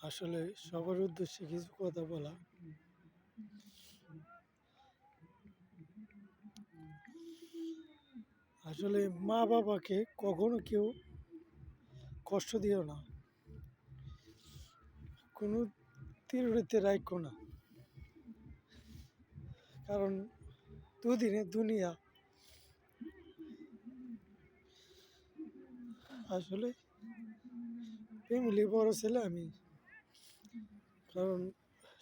আসলে সবার উদ্দেশ্যে কিছু কথা বলা। আসলে মা বাবাকে কখনো কেউ কষ্ট দিও না, কোনো তিরুড়িতে রাখো না। কারণ দুদিনে দুনিয়া। আসলে ফ্যামিলি বড় ছেলে আমি। কারণ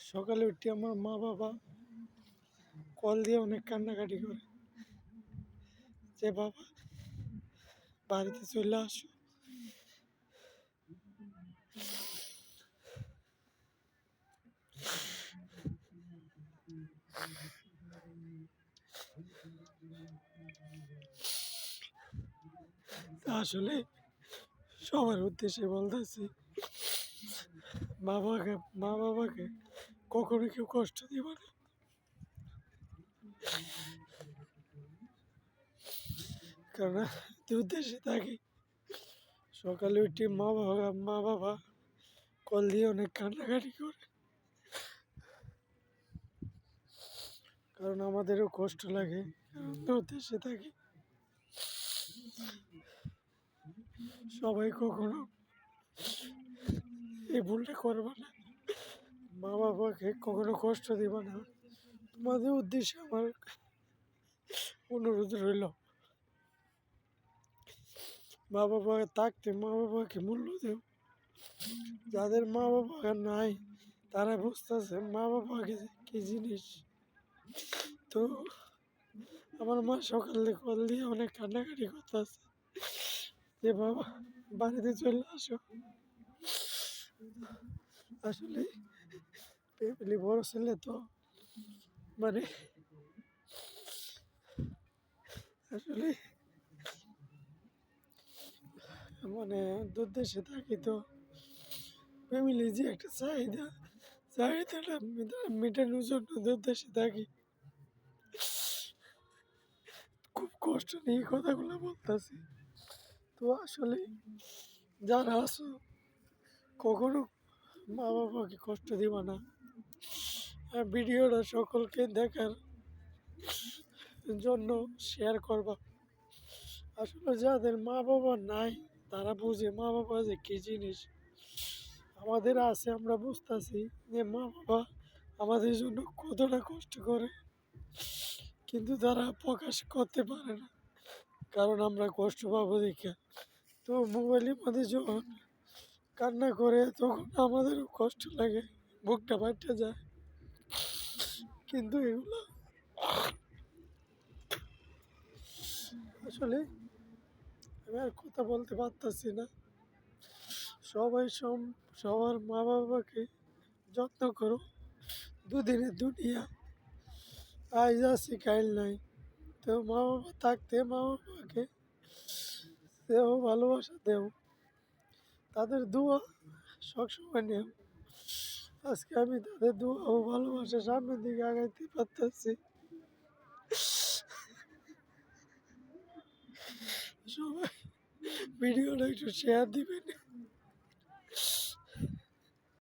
সকালে উঠে আমার মা বাবা কল দিয়ে অনেক কান্নাকাটি করে যে বাবা বাড়িতে চলে আসো। আসলে সবার উদ্দেশ্যে বলতেছি, মা বাবাকে কখনো কেউ কষ্ট দিব না। কারণ উদ্দেশ্যে থাকি সকালে উঠে মা বাবা কল দিয়ে অনেক কান্নাকাটি করে। কারণ আমাদেরও কষ্ট লাগে, কারণ উদ্দেশ্যে থাকি। সবাই কখনো এই ভুলটা করবে না, মা বাবাকে কখনো কষ্ট দিবা না। তোমাদের উদ্দেশ্যে আমার অনুরোধ রইল, মা বাবা থাকতে মা বাবাকে মূল্য দেও। যাদের মা বাবা নাই তারা বুঝতেছে মা বাবাকে কি জিনিস। তো আমার মা সকালে কল দিয়ে অনেক কান্নাকাটি করতেছে যে বাবা বাড়িতে চলে আসো। আসলে ফ্যামিলি বড় ছেলে তো মানে আসলে দুর্দেশে থাকি তো ফ্যামিলি যে একটা চাহিদাটা মেটানোর জন্য দুর্দেশে থাকি। খুব কষ্ট নিয়ে কথাগুলো বলতেছি। তো আসলে যারা আছো কখনো মা বাবাকে কষ্ট দিবা না। আর ভিডিওটা সকলকে দেখার জন্য শেয়ার করবা। আসলে যাদের মা বাবা নাই তারা বুঝে মা বাবা যে কী জিনিস। আমাদের আছে, আমরা বুঝতেছি যে মা বাবা আমাদের জন্য কতটা কষ্ট করে, কিন্তু তারা প্রকাশ করতে পারে না কারণ আমরা কষ্ট পাবো দেখে। তো মোবাইলের মধ্যে যখন কান্না করে তখন আমাদেরও কষ্ট লাগে, বুকটা ফাটে যায়। কিন্তু এগুলো আসলে আমি আর কথা বলতে পারতেছি না। সবাই সবার মা বাবাকে যত্ন করো। দুদিনে দুনিয়া, আজ আছি কাইল নাই। তো মা বাবা থাকতে মা বাবাকে দেও, ভালোবাসা দেও, তাদের দোয়া সবসময় নেও। আজকে আমি তাদের দোয়া ও ভালোবাসা সামনের দিকে আগাইতে পারতেছি। সবাই ভিডিওটা একটু শেয়ার দিবেন।